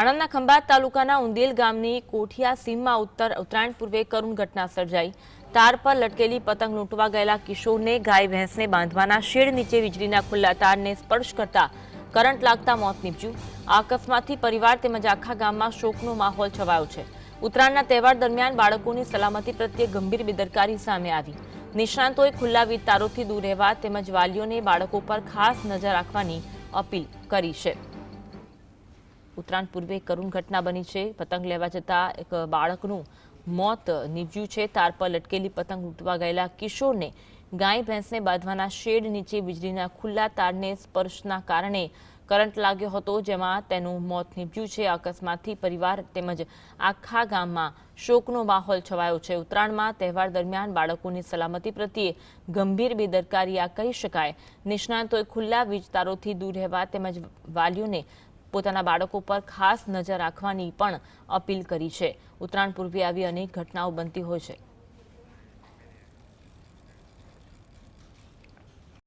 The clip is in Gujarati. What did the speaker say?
આણંદના ખંભાત તાલુકાના ઉંદેલ ગામની કોઠિયા સીમમાં ઉત્તરાયણ પૂર્વે કરુણ ઘટના સર્જાઈ। તાર પર લટકેલી પતંગ લૂંટવા ગયેલા કિશોરને ગાય ભેંસને બાંધવાના શેડ નીચે વીજળીના ખુલ્લા તારને સ્પર્શ કરતા કરંટ લાગતા મોત નીપજ્યું। આ અકસ્માતથી પરિવાર તેમજ આખા ગામમાં શોકનો માહોલ છવાયો છે। ઉત્તરાયણના તહેવાર દરમિયાન બાળકોની સલામતી પ્રત્યે ગંભીર બેદરકારી સામે આવી। નિષ્ણાંતોએ ખુલ્લા વીજ તારોથી દૂર રહેવા તેમજ વાલીઓને બાળકો પર ખાસ નજર રાખવાની અપીલ કરી છે। ઉત્તરાયણ પૂર્વે કરુણ ઘટના બની છે। પતંગ લેવા જતા એક બાળકનું મોત નીપજ્યું છે। તાર પર લટકેલી પતંગ લૂંટવા ગયેલા કિશોરને ગાય ભેંસને બાંધવાના શેડ નીચે વીજળીના ખુલ્લા તારને સ્પર્શના કારણે કરંટ લાગ્યો હતો, જેમાં તેનું મોત નીપજ્યું છે। અકસ્માતથી પરિવાર તેમજ આખા ગામમાં શોકનો માહોલ છવાયો છે। ઉત્તરાયણમાં તહેવાર દરમિયાન બાળકોની સલામતી પ્રત્યે ગંભીર બેદરકારી આ કહી શકાય। નિષ્ણાંતોએ ખુલ્લા વીજ તારોથી દૂર રહેવા તેમજ વાલીઓને પોતાના બાળકો પર ખાસ નજર રાખવાની પણ અપીલ કરી છે। ઉત્તરાયણ પૂર્વે આવી અનેક ઘટનાઓ બનતી હોય છે।